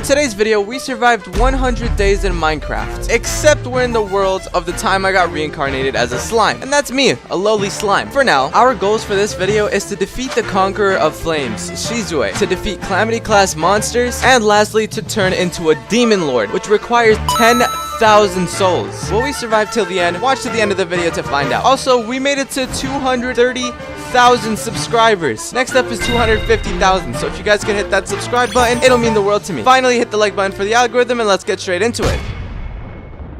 today's video, we survived 100 days in Minecraft, except we're in the world of the time I got reincarnated as a slime, and that's me, a lowly slime. For now, our goals for this video is to defeat the Conqueror of Flames, Shizue, to defeat Calamity class monsters, and lastly, to turn into a Demon Lord, which requires 10,000 souls. Will we survive till the end? Watch to the end of the video to find out. Also, we made it to 230,000 subscribers. Next up is 250,000. So if you guys can hit that subscribe button, it'll mean the world to me. Finally, hit the like button for the algorithm, and let's get straight into it.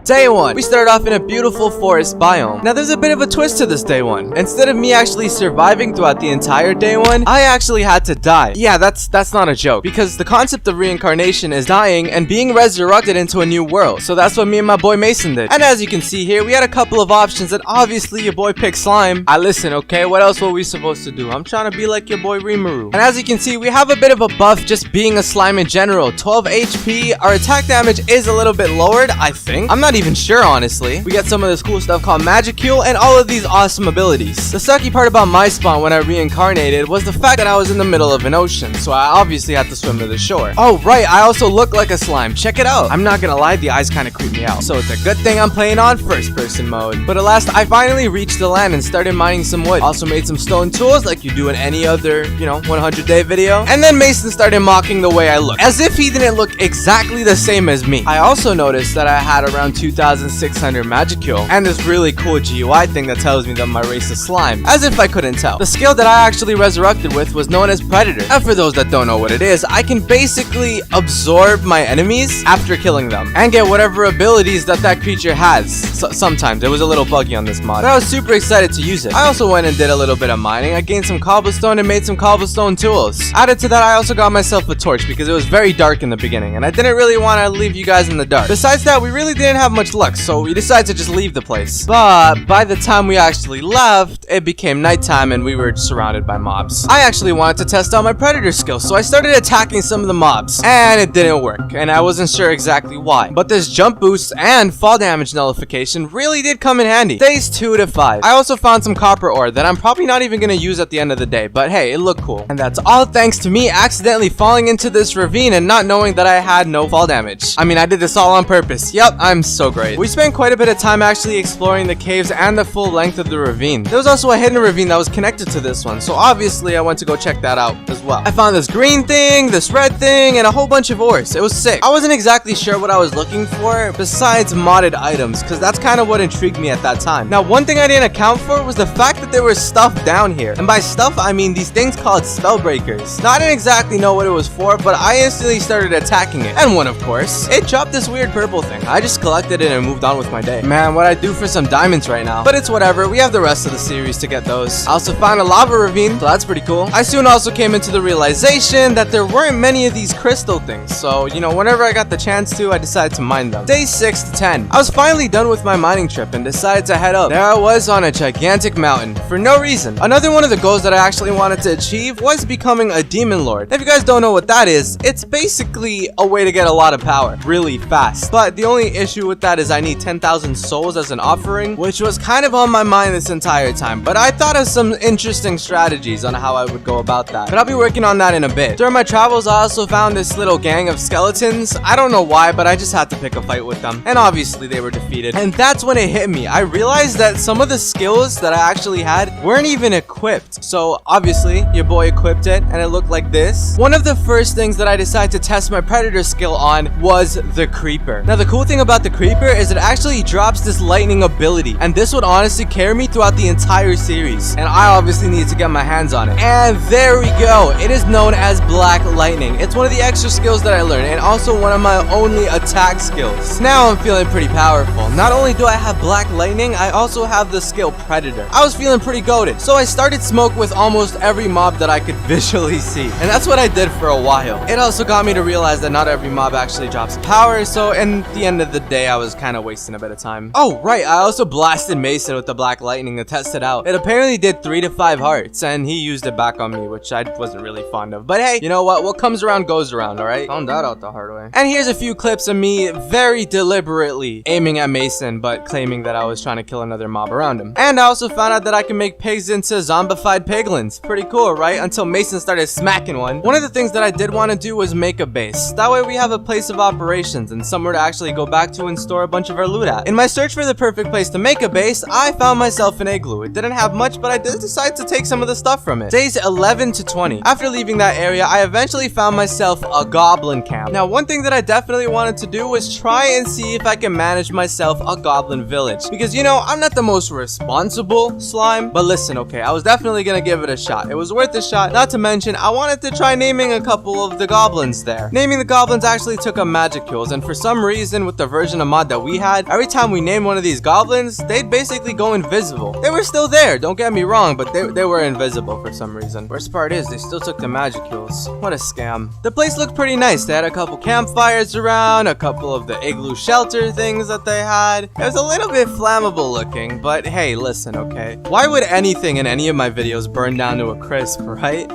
Day 1. We started off in a beautiful forest biome. Now there's a bit of a twist to this day 1. Instead of me actually surviving throughout the entire day 1, I actually had to die. Yeah, that's not a joke, because the concept of reincarnation is dying and being resurrected into a new world. So that's what me and my boy Mason did. And as you can see here, we had a couple of options, and obviously your boy picked slime. I listen, okay? What else were we supposed to do? I'm trying to be like your boy Rimuru. And as you can see, we have a bit of a buff just being a slime in general. 12 HP. Our attack damage is a little bit lowered, I think. I'm not even sure, honestly. We get some of this cool stuff called Magicule and all of these awesome abilities. The sucky part about my spawn when I reincarnated was the fact that I was in the middle of an ocean, so I obviously had to swim to the shore. Oh right, I also look like a slime. Check it out. I'm not gonna lie, the eyes kind of creep me out, so it's a good thing I'm playing on first person mode. But at last, I finally reached the land and started mining some wood. Also made some stone tools like you do in any other, 100-day video. And then Mason started mocking the way I look, as if he didn't look exactly the same as me. I also noticed that I had around 2,600 Magicule and this really cool GUI thing that tells me that my race is slime, as if I couldn't tell. The skill that I actually resurrected with was known as Predator, and for those that don't know what it is, I can basically absorb my enemies after killing them and get whatever abilities that creature has. Sometimes it was a little buggy on this mod, but I was super excited to use it. I also went and did a little bit of mining. I gained some cobblestone and made some cobblestone tools. Added to that, I also got myself a torch because it was very dark in the beginning and I didn't really want to leave you guys in the dark. Besides that, we really didn't have much luck, so we decided to just leave the place. But by the time we actually left, it became nighttime and we were surrounded by mobs. I actually wanted to test out my predator skills, so I started attacking some of the mobs, and it didn't work, and I wasn't sure exactly why. But this jump boost and fall damage nullification really did come in handy. Days 2 to 5. I also found some copper ore that I'm probably not even gonna use at the end of the day, but hey, it looked cool. And that's all thanks to me accidentally falling into this ravine and not knowing that I had no fall damage. I mean, I did this all on purpose. Yep, I'm so great. We spent quite a bit of time actually exploring the caves and the full length of the ravine. There was also a hidden ravine that was connected to this one, so obviously I went to go check that out as well. I found this green thing, this red thing, and a whole bunch of ores. It was sick. I wasn't exactly sure what I was looking for besides modded items, because that's kind of what intrigued me at that time. Now, one thing I didn't account for was the fact that there was stuff down here, and by stuff I mean these things called spell breakers. Now, I didn't exactly know what it was for, but I instantly started attacking it, and one, of course, it dropped this weird purple thing. I just collected it and moved on with my day. Man, what I do for some diamonds right now, but it's whatever. We have the rest of the series to get those. I also found a lava ravine, so that's pretty cool. I soon also came into the realization that there weren't many of these crystal things, so whenever I got the chance to, I decided to mine them. Day 6 to 10. I was finally done with my mining trip and decided to head up. There I was on a gigantic mountain for no reason. Another one of the goals that I actually wanted to achieve was becoming a demon lord. If you guys don't know what that is, it's basically a way to get a lot of power really fast, but the only issue with that is I need 10,000 souls as an offering, which was kind of on my mind this entire time, but I thought of some interesting strategies on how I would go about that, but I'll be working on that in a bit. During my travels, I also found this little gang of skeletons. I don't know why, but I just had to pick a fight with them, and obviously they were defeated. And that's when it hit me. I realized that some of the skills that I actually had weren't even equipped. So obviously your boy equipped it and it looked like this. One of the first things that I decided to test my predator skill on was the creeper. Now the cool thing about the creeper is it actually drops this lightning ability, and this would honestly carry me throughout the entire series, and I obviously need to get my hands on it. And there we go. It is known as black lightning. It's one of the extra skills that I learned, and also one of my only attack skills. Now I'm feeling pretty powerful. Not only do I have black lightning, I also have the skill predator. I was feeling pretty goated, so I started smoke with almost every mob that I could visually see, and that's what I did for a while. It also got me to realize that not every mob actually drops power, so in the end of the day I was kind of wasting a bit of time. Oh, right, I also blasted Mason with the black lightning to test it out. It apparently did 3 to 5 hearts, and he used it back on me, which I wasn't really fond of. But hey, you know what comes around goes around, alright? Found that out the hard way. And here's a few clips of me very deliberately aiming at Mason, but claiming that I was trying to kill another mob around him. And I also found out that I can make pigs into zombified piglins. Pretty cool, right? Until Mason started smacking one. One of the things that I did want to do was make a base. That way we have a place of operations and somewhere to actually go back to and store a bunch of our loot at. In my search for the perfect place to make a base, I found myself an igloo. It didn't have much, but I did decide to take some of the stuff from it. Days 11 to 20. After leaving that area, I eventually found myself a goblin camp. Now, one thing that I definitely wanted to do was try and see if I can manage myself a goblin village. Because, you know, I'm not the most responsible slime, but listen, okay, I was definitely gonna give it a shot. It was worth a shot. Not to mention, I wanted to try naming a couple of the goblins there. Naming the goblins actually took up magicules, and for some reason, with the version of mod that we had, every time we named one of these goblins, they'd basically go invisible. They were still there, don't get me wrong, but they were invisible for some reason. Worst part is, they still took the magicules. What a scam. The place looked pretty nice. They had a couple campfires around, a couple of the igloo shelter things that they had. It was a little bit flammable looking, but hey, listen, okay? Why would anything in any of my videos burn down to a crisp, right?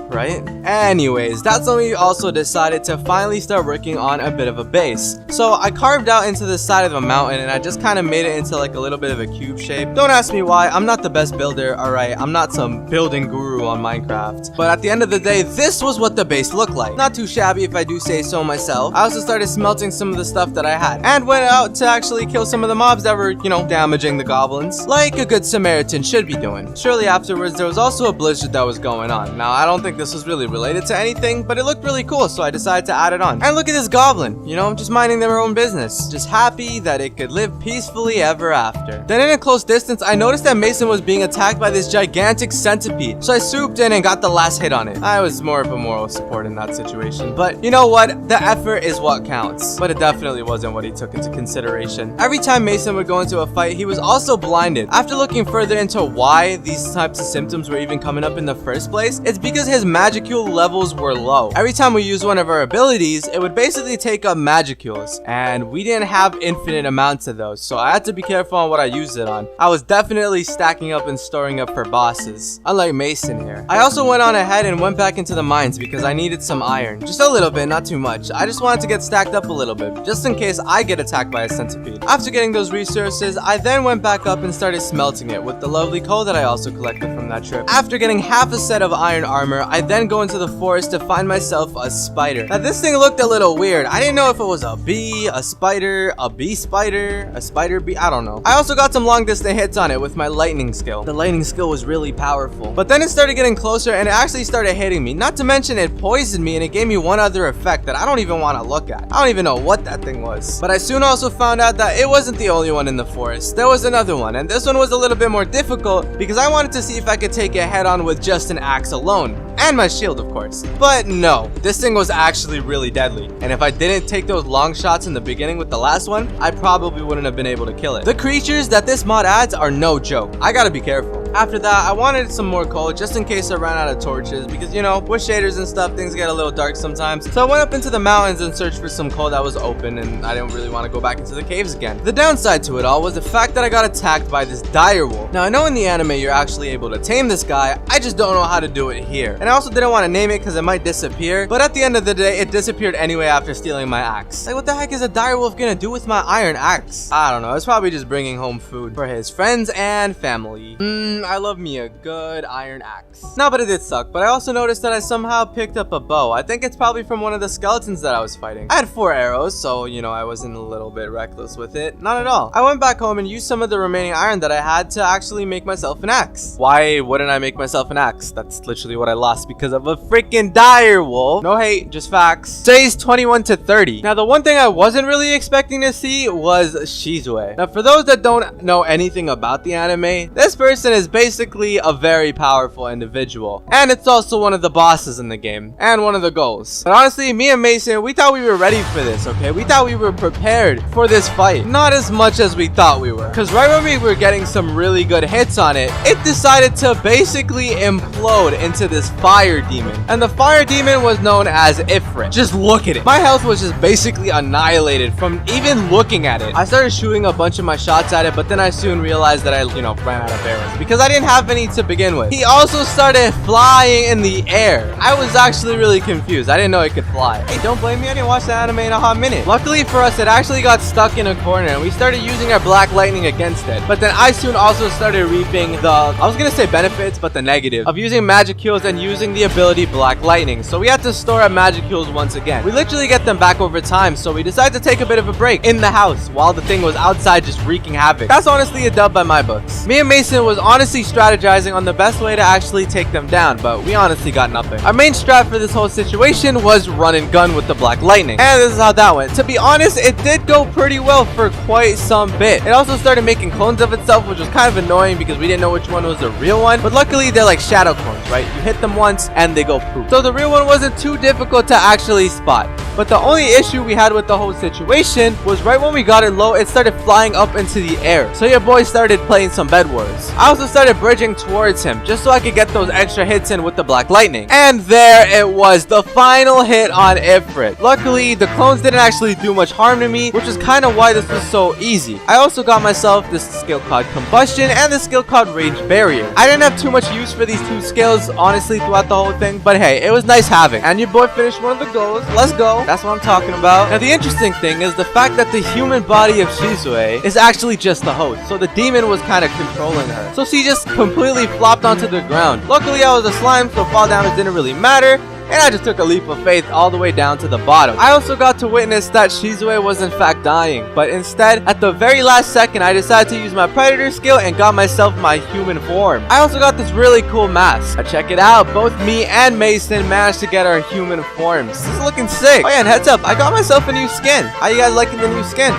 Anyways, that's when we also decided to finally start working on a bit of a base. So I carved out into the side of a mountain, and I just kind of made it into like a little bit of a cube shape. Don't ask me why. I'm not the best builder, alright? I'm not some building guru on Minecraft. But at the end of the day, this was what the base looked like. Not too shabby if I do say so myself. I also started smelting some of the stuff that I had, and went out to actually kill some of the mobs that were, you know, damaging the goblins, like a good Samaritan should be doing. Shortly afterwards, there was also a blizzard that was going on. Now, I don't think this was really related to anything, but it looked really cool, so I decided to add it on. And look at this goblin, you know, just minding their own business, just happy that it could live peacefully ever after. Then in a close distance, I noticed that Mason was being attacked by this gigantic centipede, so I swooped in and got the last hit on it. I was more of a moral support in that situation, but you know what? The effort is what counts. But it definitely wasn't what he took into consideration. Every time Mason would go into a fight, he was also blinded. After looking further into why these types of symptoms were even coming up in the first place, it's because his magicule levels were low. Every time we used one of our abilities, it would basically take up magicules, and we didn't have infinite amounts of those, so I had to be careful on what I used it on. I was definitely stacking up and storing up for bosses, unlike Mason here. I also went on ahead and went back into the mines because I needed some iron. Just a little bit, not too much. I just wanted to get stacked up a little bit, just in case I get attacked by a centipede. After getting those resources, I then went back up and started smelting it with the lovely coal that I also collected from that trip. After getting half a set of iron armor, I then go into the forest to find myself a spider. Now this thing looked a little weird. I didn't know if it was a bee, a spider, a bee spider, a spider bee, I don't know. I also got some long distance hits on it with my lightning skill. The lightning skill was really powerful. But then it started getting closer and it actually started hitting me. Not to mention it poisoned me and it gave me one other effect that I don't even want to look at. I don't even know what that thing was. But I soon also found out that it wasn't the only one in the forest. There was another one, and this one was a little bit more difficult because I wanted to see if I could take it head on with just an axe alone. And my shield, of course. But no, this thing was actually really deadly. And if I didn't take those long shots in the beginning with the last one, I probably wouldn't have been able to kill it. The creatures that this mod adds are no joke. I gotta be careful. After that, I wanted some more coal just in case I ran out of torches because, you know, with shaders and stuff, things get a little dark sometimes. So I went up into the mountains and searched for some coal that was open, and I didn't really want to go back into the caves again. The downside to it all was the fact that I got attacked by this dire wolf. Now, I know in the anime you're actually able to tame this guy, I just don't know how to do it here. And I also didn't want to name it because it might disappear, but at the end of the day, it disappeared anyway after stealing my axe. Like, what the heck is a dire wolf gonna do with my iron axe? I don't know, it's probably just bringing home food for his friends and family. I love me a good iron axe. No, but it did suck. But I also noticed that I somehow picked up a bow. I think it's probably from one of the skeletons that I was fighting. I had 4 arrows, so, you know, I wasn't a little bit reckless with it. Not at all. I went back home and used some of the remaining iron that I had to actually make myself an axe. Why wouldn't I make myself an axe? That's literally what I lost because of a freaking dire wolf. No hate, just facts. Days 21 to 30. Now, the one thing I wasn't really expecting to see was Shizue. Now, for those that don't know anything about the anime, this person is is basically a very powerful individual. And it's also one of the bosses in the game. And one of the goals. But honestly, me and Mason, we thought we were ready for this, okay? We thought we were prepared for this fight. Not as much as we thought we were. Because right when we were getting some really good hits on it, it decided to basically implode into this fire demon. And the fire demon was known as Ifrit. Just look at it. My health was just basically annihilated from even looking at it. I started shooting a bunch of my shots at it, but then I soon realized that I, ran out of arrows because I didn't have any to begin with. He also started flying in the air. I was actually really confused. I didn't know it could fly. Hey, don't blame me. I didn't watch the anime in a hot minute. Luckily for us, it actually got stuck in a corner and we started using our black lightning against it. But then I soon also started reaping I was gonna say benefits, but the negative of using magic heals and using the ability black lightning. So we had to store our magic heals once again. We literally get them back over time, so we decided to take a bit of a break in the house while the thing was outside just wreaking havoc. That's honestly a dub by my books. Me and Mason was honestly strategizing on the best way to actually take them down, but we honestly got nothing. Our main strat for this whole situation was run and gun with the black lightning, and this is how that went. To be honest, it did go pretty well for quite some bit. It also started making clones of itself, which was kind of annoying because we didn't know which one was the real one, but luckily they're like shadow clones, right? You hit them once and they go poof. So the real one wasn't too difficult to actually spot. But the only issue we had with the whole situation was right when we got it low, it started flying up into the air. So your boy started playing some Bed Wars. I also started bridging towards him just so I could get those extra hits in with the black lightning. And there it was, the final hit on Ifrit. Luckily, the clones didn't actually do much harm to me, which is kind of why this was so easy. I also got myself this skill called Combustion and the skill called Range Barrier. I didn't have too much use for these two skills, honestly, throughout the whole thing, but hey, it was nice having. And your boy finished one of the goals. Let's go. That's what I'm talking about. Now, the interesting thing is the fact that the human body of Shizue is actually just the host. So the demon was kind of controlling her. So she just completely flopped onto the ground. Luckily, I was a slime, so fall damage didn't really matter. And I just took a leap of faith all the way down to the bottom. I also got to witness that Shizue was in fact dying, but instead, at the very last second, I decided to use my predator skill and got myself my human form. I also got this really cool mask. Now check it out, both me and Mason managed to get our human forms. This is looking sick. Oh yeah, and heads up, I got myself a new skin. How you guys liking the new skin?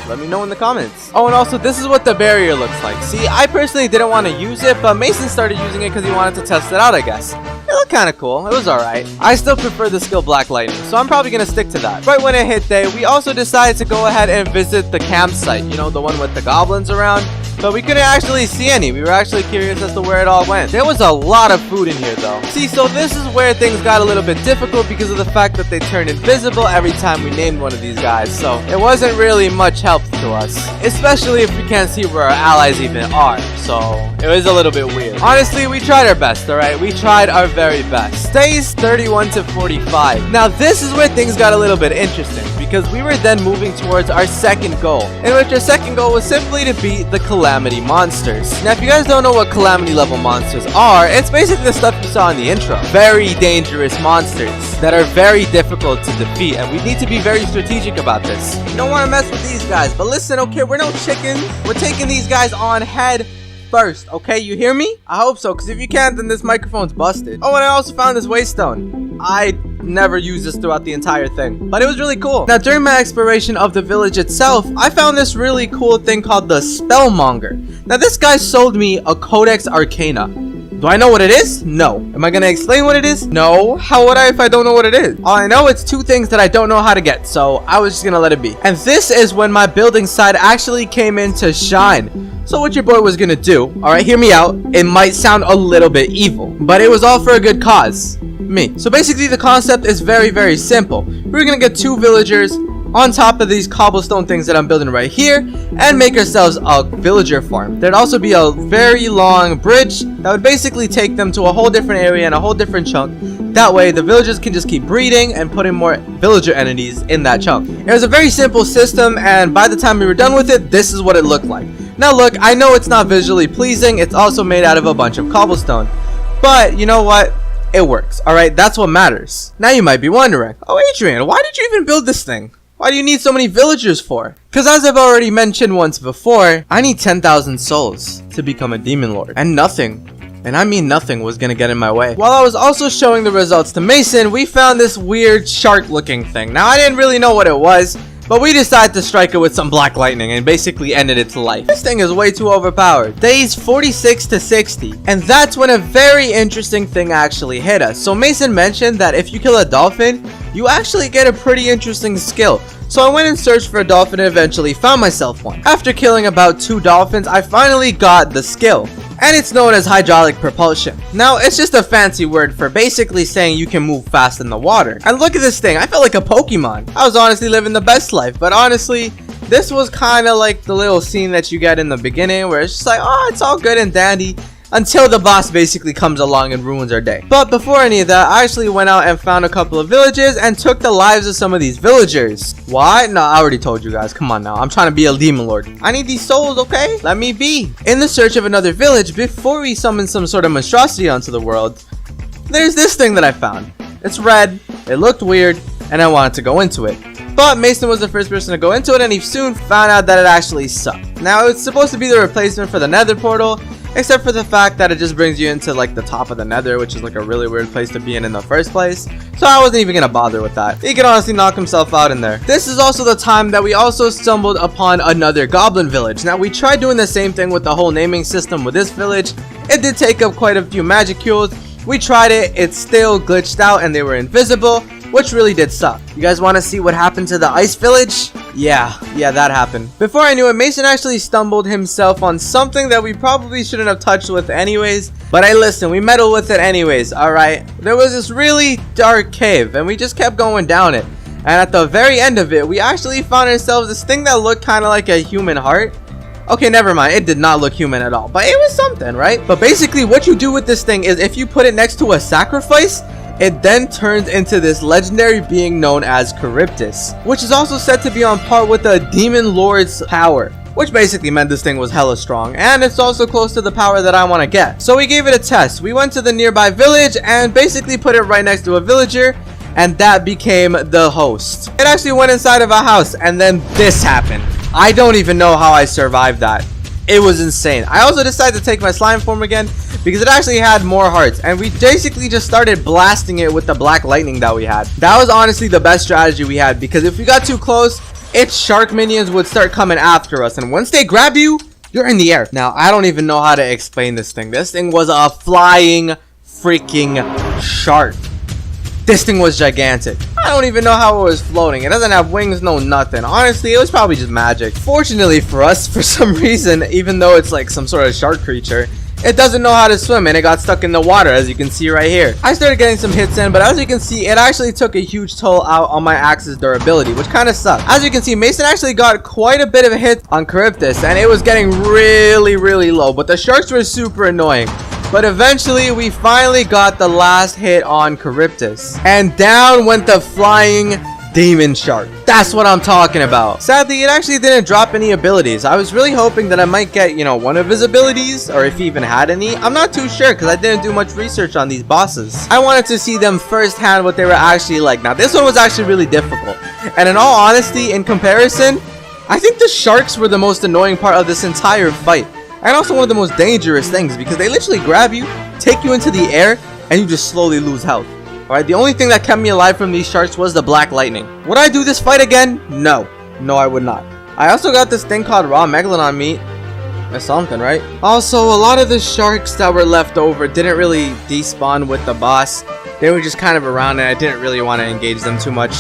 Let me know in the comments. Oh, and also, this is what the barrier looks like. See, I personally didn't want to use it, but Mason started using it because he wanted to test it out, I guess. It looked kind of cool. It was alright. I still prefer the skill Black Lightning, so I'm probably going to stick to that. Right when it hit day, we also decided to go ahead and visit the campsite. You know, the one with the goblins around. But we couldn't actually see any. We were actually curious as to where it all went. There was a lot of food in here though. See, so this is where things got a little bit difficult because of the fact that they turned invisible every time we named one of these guys. So it wasn't really much help to us, especially if we can't see where our allies even are. So it was a little bit weird. Honestly, we tried our best, alright? We tried our very best. Days 31 to 45. Now this is where things got a little bit interesting because we were then moving towards our second goal, in which our second goal was simply to beat the Calamity monsters. Now if you guys don't know what Calamity level monsters are, it's basically the stuff you saw in the intro. Very dangerous monsters that are very difficult to defeat, and we need to be very strategic about this. You don't want to mess with these guys, but listen, okay, we're no chickens. We're taking these guys on head first, okay? You hear me? I hope so, because if you can't, then this microphone's busted. Oh, and I also found this waystone. I never used this throughout the entire thing, but it was really cool. Now, during my exploration of the village itself, I found this really cool thing called the Spellmonger. Now, this guy sold me a Codex Arcana. Do I know what it is? No. Am I gonna explain what it is? No. How would I if I don't know what it is? All I know, it's two things that I don't know how to get, so I was just gonna let it be. And this is when my building side actually came into shine. So what your boy was gonna do, alright, hear me out, it might sound a little bit evil, but it was all for a good cause. Me. So basically the concept is very, very simple. We're gonna get two villagers on top of these cobblestone things that I'm building right here and make ourselves a villager farm. There'd also be a very long bridge that would basically take them to a whole different area and a whole different chunk. That way the villagers can just keep breeding and putting more villager entities in that chunk. It was a very simple system, and by the time we were done with it, this is what it looked like. Now look, I know it's not visually pleasing, it's also made out of a bunch of cobblestone, but you know what? It works, alright? That's what matters. Now you might be wondering, oh Adrian, why did you even build this thing? Why do you need so many villagers for? Because as I've already mentioned once before, I need 10,000 souls to become a demon lord. And nothing, and I mean nothing, was gonna get in my way. While I was also showing the results to Mason, we found this weird shark looking thing. Now I didn't really know what it was, But we decided to strike it with some black lightning and basically ended its life. This thing is way too overpowered. Days 46 to 60. And that's when a very interesting thing actually hit us. So Mason mentioned that if you kill a dolphin, you actually get a pretty interesting skill. So I went and searched for a dolphin and eventually found myself one. After killing about 2 dolphins, I finally got the skill. And it's known as hydraulic propulsion. Now, it's just a fancy word for basically saying you can move fast in the water. And look at this thing, I felt like a Pokemon. I was honestly living the best life, but honestly, this was kind of like the little scene that you get in the beginning where it's just like, oh, it's all good and dandy, until the boss basically comes along and ruins our day. But before any of that, I actually went out and found a couple of villages and took the lives of some of these villagers. Why? No, I already told you guys. Come on now. I'm trying to be a demon lord. I need these souls, okay? Let me be. In the search of another village, before we summon some sort of monstrosity onto the world, there's this thing that I found. It's red, it looked weird, and I wanted to go into it. But Mason was the first person to go into it, and he soon found out that it actually sucked. Now, it's supposed to be the replacement for the nether portal, except for the fact that it just brings you into like the top of the nether, which is like a really weird place to be in the first place. So I wasn't even gonna bother with that. He could honestly knock himself out in there. This is also the time that we also stumbled upon another goblin village. Now we tried doing the same thing with the whole naming system with this village. It did take up quite a few magicules. We tried it, it still glitched out and they were invisible, which really did suck. You guys want to see what happened to the ice village? Yeah, that happened. Before I knew it, Mason actually stumbled himself on something that we probably shouldn't have touched with anyways. But hey, listen, we meddled with it anyways, alright? There was this really dark cave, and we just kept going down it. And at the very end of it, we actually found ourselves this thing that looked kind of like a human heart. Okay, never mind. It did not look human at all, but it was something, right? But basically, what you do with this thing is if you put it next to a sacrifice, it then turns into this legendary being known as Charybdis, which is also said to be on par with the Demon Lord's power, which basically meant this thing was hella strong, and it's also close to the power that I want to get. So we gave it a test. We went to the nearby village and basically put it right next to a villager, and that became the host. It actually went inside of a house, and then this happened. I don't even know how I survived that. It was insane. I also decided to take my slime form again because it actually had more hearts, and we basically just started blasting it with the black lightning that we had. That was honestly the best strategy we had, because if we got too close, its shark minions would start coming after us, and once they grab you, you're in the air. Now, I don't even know how to explain this thing. This thing was a flying freaking shark. This thing was gigantic. I don't even know how it was floating. It doesn't have wings, no nothing. Honestly, it was probably just magic. Fortunately for us, for some reason, even though it's like some sort of shark creature, it doesn't know how to swim, and it got stuck in the water, as you can see right here. I started getting some hits in, but as you can see, it actually took a huge toll out on my axe's durability, which kind of sucked. As you can see, Mason actually got quite a bit of a hit on Charybdis, and it was getting really low, but the sharks were super annoying. But eventually, we finally got the last hit on Charybdis, and down went the flying demon shark. That's what I'm talking about. Sadly, it actually didn't drop any abilities. I was really hoping that I might get, one of his abilities, or if he even had any. I'm not too sure because I didn't do much research on these bosses. I wanted to see them firsthand what they were actually like. Now, this one was actually really difficult, and in all honesty, in comparison, I think the sharks were the most annoying part of this entire fight. And also one of the most dangerous things, because they literally grab you, take you into the air, and you just slowly lose health. Alright, the only thing that kept me alive from these sharks was the black lightning. Would I do this fight again? No. No, I would not. I also got this thing called raw megalodon meat. That's something, right? Also, a lot of the sharks that were left over didn't really despawn with the boss. They were just kind of around, and I didn't really want to engage them too much.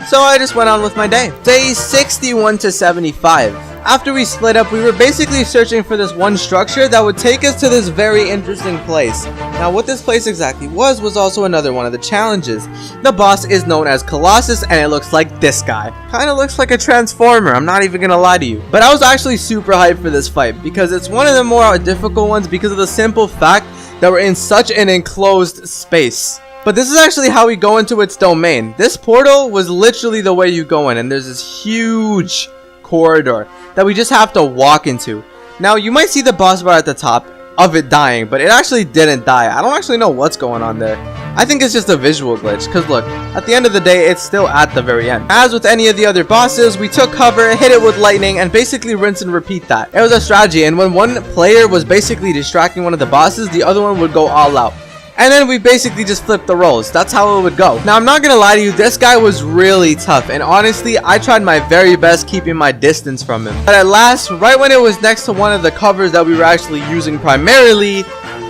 So I just went on with my day. Day 61 to 75. After we split up, we were basically searching for this one structure that would take us to this very interesting place. Now, what this place exactly was also another one of the challenges. The boss is known as Colossus, and it looks like this guy. Kind of looks like a transformer, I'm not even gonna lie to you. But I was actually super hyped for this fight, because it's one of the more difficult ones because of the simple fact that we're in such an enclosed space. But this is actually how we go into its domain. This portal was literally the way you go in, and there's this huge corridor that we just have to walk into. Now, you might see the boss bar at the top of it dying, but it actually didn't die. I don't actually know what's going on there. I think it's just a visual glitch, because look, at the end of the day, it's still at the very end. As with any of the other bosses, we took cover, hit it with lightning, and basically rinse and repeat that. It was a strategy, and when one player was basically distracting one of the bosses, the other one would go all out. And then we basically just flipped the roles. That's how it would go. Now, I'm not gonna lie to you, this guy was really tough. And honestly, I tried my very best keeping my distance from him. But at last, right when it was next to one of the covers that we were actually using primarily,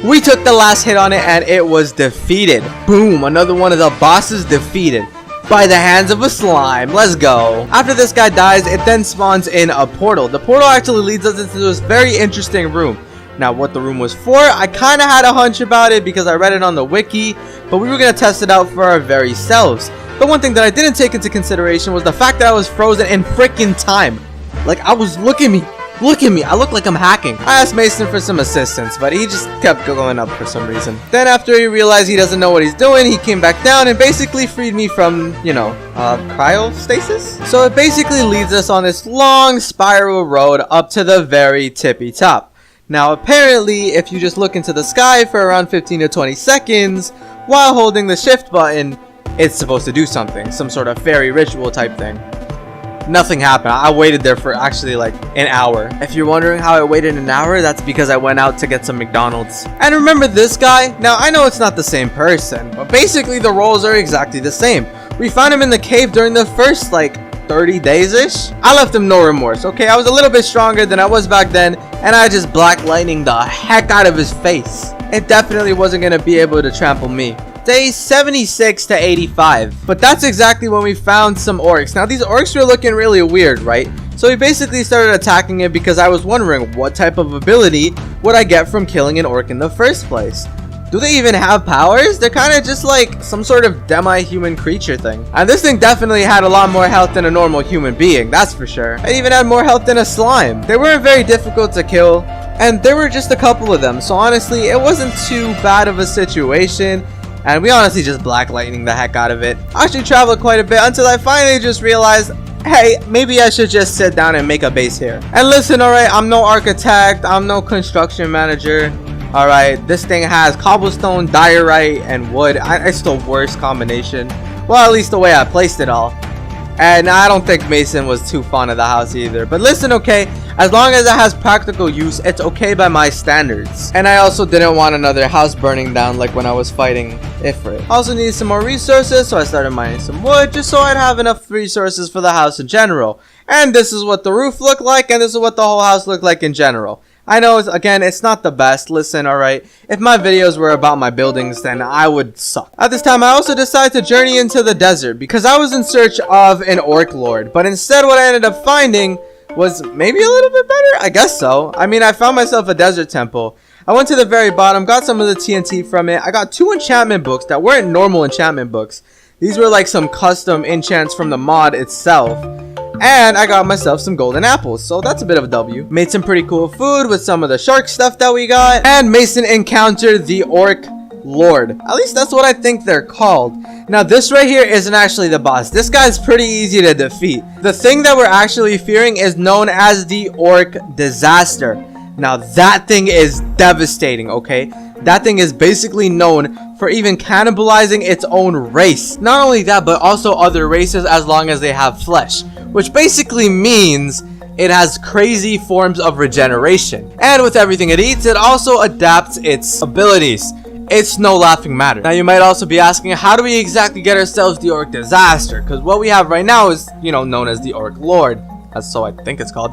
we took the last hit on it and it was defeated. Boom, another one of the bosses defeated by the hands of a slime. Let's go. After this guy dies, it then spawns in a portal. The portal actually leads us into this very interesting room. Now, what the room was for, I kind of had a hunch about it because I read it on the wiki, but we were going to test it out for our very selves. The one thing that I didn't take into consideration was the fact that I was frozen in freaking time. Like, look at me. I look like I'm hacking. I asked Mason for some assistance, but he just kept going up for some reason. Then after he realized he doesn't know what he's doing, he came back down and basically freed me from, cryostasis. So it basically leads us on this long spiral road up to the very tippy top. Now apparently, if you just look into the sky for around 15 to 20 seconds while holding the shift button, it's supposed to do something, some sort of fairy ritual type thing. Nothing happened. I waited there for actually like an hour. If you're wondering how I waited an hour, that's because I went out to get some McDonald's. And remember this guy? Now I know it's not the same person, but basically the roles are exactly the same. We found him in the cave during the first 30 days-ish. I left him no remorse, okay? I was a little bit stronger than I was back then, and I just black lightning the heck out of his face. It definitely wasn't gonna be able to trample me. Day 76 to 85. But that's exactly when we found some orcs. Now these orcs were looking really weird, right? So we basically started attacking it because I was wondering what type of ability would I get from killing an orc in the first place. Do they even have powers? They're kind of just like some sort of demi-human creature thing. And this thing definitely had a lot more health than a normal human being, that's for sure. It even had more health than a slime. They weren't very difficult to kill, and there were just a couple of them. So honestly, it wasn't too bad of a situation. And we honestly just black lightning the heck out of it. I actually traveled quite a bit until I finally just realized, hey, maybe I should just sit down and make a base here. And listen, alright, I'm no architect, I'm no construction manager. Alright, this thing has cobblestone, diorite, and wood. It's the worst combination. Well, at least the way I placed it all. And I don't think Mason was too fond of the house either. But listen, okay, as long as it has practical use, it's okay by my standards. And I also didn't want another house burning down like when I was fighting Ifrit. I also needed some more resources, so I started mining some wood just so I'd have enough resources for the house in general. And this is what the roof looked like, and this is what the whole house looked like in general. I know, again, it's not the best. Listen, alright, if my videos were about my buildings, then I would suck. At this time, I also decided to journey into the desert because I was in search of an orc lord. But instead, what I ended up finding was maybe a little bit better? I guess so. I mean, I found myself a desert temple. I went to the very bottom, got some of the TNT from it. I got 2 enchantment books that weren't normal enchantment books. These were like some custom enchants from the mod itself. And I got myself some golden apples, so that's a bit of a W. Made some pretty cool food with some of the shark stuff that we got. And Mason encountered the orc lord. At least that's what I think they're called. Now this right here isn't actually the boss. This guy's pretty easy to defeat. The thing that we're actually fearing is known as the orc disaster. Now that thing is devastating, okay? That thing is basically known for even cannibalizing its own race. Not only that, but also other races as long as they have flesh. Which basically means it has crazy forms of regeneration. And with everything it eats, it also adapts its abilities. It's no laughing matter. Now you might also be asking, how do we exactly get ourselves the orc disaster? Because what we have right now is, known as the orc lord. That's so I think it's called.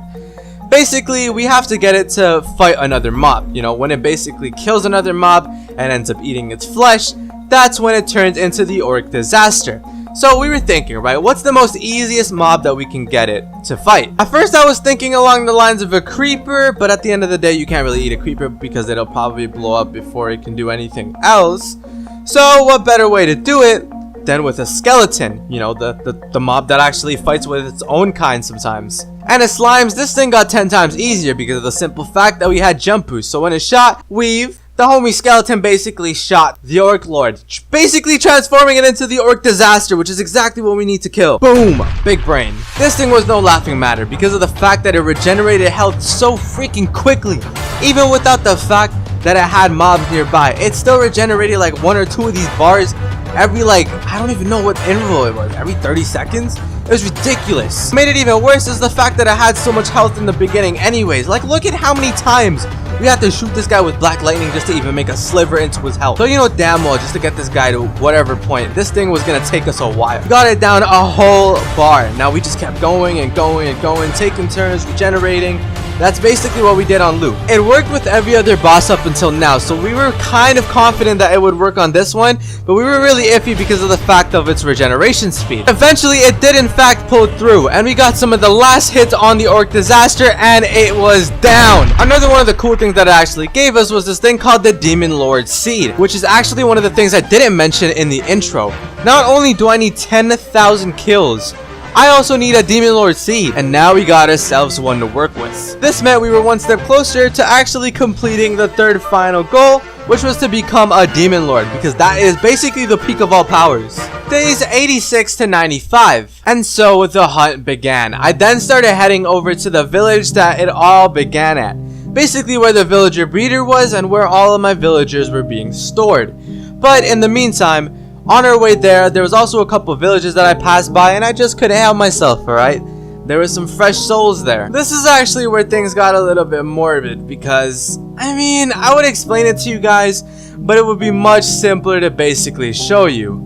Basically, we have to get it to fight another mob. When it basically kills another mob and ends up eating its flesh, that's when it turns into the orc disaster. So we were thinking, right, what's the most easiest mob that we can get it to fight? At first I was thinking along the lines of a creeper, but at the end of the day you can't really eat a creeper because it'll probably blow up before it can do anything else. So what better way to do it than with a skeleton, the mob that actually fights with its own kind sometimes. And as slimes, this thing got 10 times easier because of the simple fact that we had jump boost. So when it shot, the homie skeleton basically shot the orc lord, basically transforming it into the orc disaster, which is exactly what we need to kill. Boom! Big brain. This thing was no laughing matter because of the fact that it regenerated health so freaking quickly. Even without the fact that it had mobs nearby, it still regenerated like 1 or 2 of these bars every I don't even know what interval it was, every 30 seconds? It was ridiculous. What made it even worse is the fact that it had so much health in the beginning anyways. Look at how many times We had to shoot this guy with black lightning just to even make a sliver into his health. So you know damn well, just to get this guy to whatever point, this thing was gonna take us a while. We got it down a whole bar. Now we just kept going and going and going, taking turns, regenerating. That's basically what we did on loot. It worked with every other boss up until now, so we were kind of confident that it would work on this one, but we were really iffy because of the fact of its regeneration speed. Eventually, it did in fact pull through, and we got some of the last hits on the Orc Disaster, and it was down. Another one of the cool things that it actually gave us was this thing called the Demon Lord Seed, which is actually one of the things I didn't mention in the intro. Not only do I need 10,000 kills, I also need a Demon Lord Seed, and now we got ourselves one to work with. This meant we were one step closer to actually completing the third final goal, which was to become a Demon Lord, because that is basically the peak of all powers. Days 86 to 95, and so the hunt began. I then started heading over to the village that it all began at, basically where the villager breeder was and where all of my villagers were being stored. But in the meantime, on our way there was also a couple of villages that I passed by, and I just couldn't help myself, alright? There were some fresh souls there. This is actually where things got a little bit morbid, because, I mean, I would explain it to you guys, but it would be much simpler to basically show you.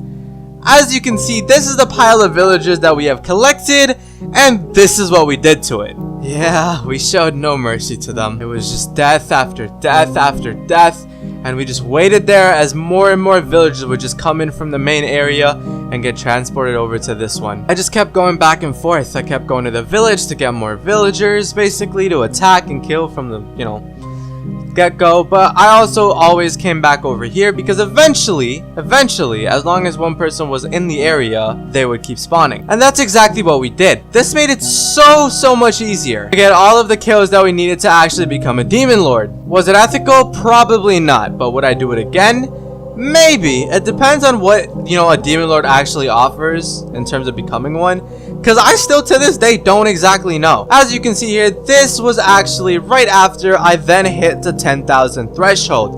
As you can see, this is the pile of villagers that we have collected, and this is what we did to it. Yeah, we showed no mercy to them. It was just death after death after death. And we just waited there as more and more villagers would just come in from the main area and get transported over to this one. I just kept going back and forth. I kept going to the village to get more villagers, basically to attack and kill from the, you know, get-go. But I also always came back over here because eventually, as long as one person was in the area, they would keep spawning. And that's exactly what we did. This made it so much easier to get all of the kills that we needed to actually become a Demon Lord. Was it ethical? Probably not. But would I do it again? Maybe. It depends on what, you know, a Demon Lord actually offers in terms of becoming one, because I still to this day don't exactly know. As you can see here, this was actually right after I then hit the 10,000 threshold,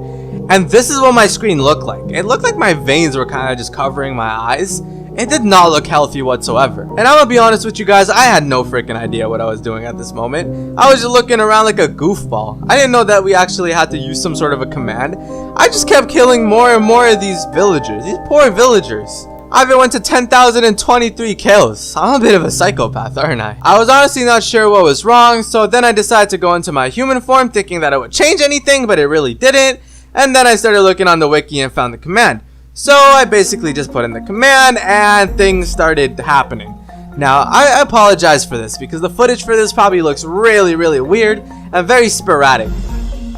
and this is what my screen looked like. It looked like my veins were kind of just covering my eyes. It did not look healthy whatsoever. And I'm gonna be honest with you guys, I had no freaking idea what I was doing at this moment. I was just looking around like a goofball. I didn't know that we actually had to use some sort of a command. I just kept killing more and more of these villagers, these poor villagers. I even went to 10,023 kills. I'm a bit of a psychopath, aren't I? I was honestly not sure what was wrong, so then I decided to go into my human form thinking that it would change anything, but it really didn't. And then I started looking on the wiki and found the command. So I basically just put in the command and things started happening. Now, I apologize for this because the footage for this probably looks really weird and very sporadic.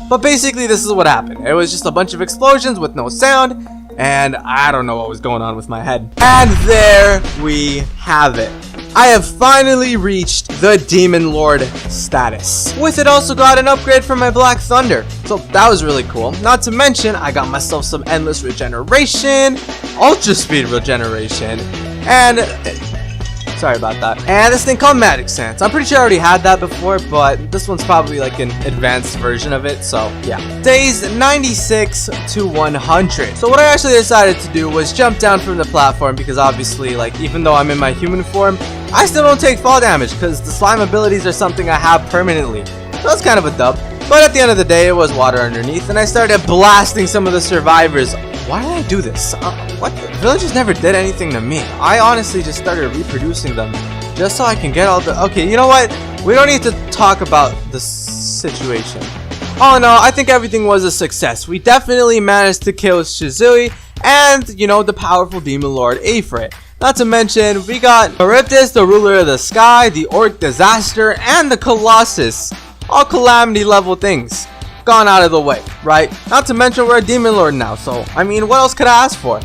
But basically this is what happened. It was just a bunch of explosions with no sound, and I don't know what was going on with my head. And there we have it. I have finally reached the Demon Lord status. With it also got an upgrade from my Black Thunder, so that was really cool. Not to mention, I got myself some endless regeneration, ultra speed regeneration, and sorry about that. And this thing called Magic Sense. I'm pretty sure I already had that before, but this one's probably like an advanced version of it, so yeah. Days 96 to 100. So what I actually decided to do was jump down from the platform because obviously, like, even though I'm in my human form, I still don't take fall damage because the slime abilities are something I have permanently. So that's kind of a dub. But at the end of the day, it was water underneath, and I started blasting some of the survivors. Why did I do this? What? The villagers never did anything to me. I honestly just started reproducing them just so I can get all the... Okay, you know what? We don't need to talk about the situation. Oh no, I think everything was a success. We definitely managed to kill Shizui and, you know, the powerful Demon Lord Ifrit. Not to mention, we got Charybdis, the ruler of the sky, the Orc Disaster, and the Colossus. All calamity level things gone out of the way, right? Not to mention we're a Demon Lord now, so I mean, what else could I ask for?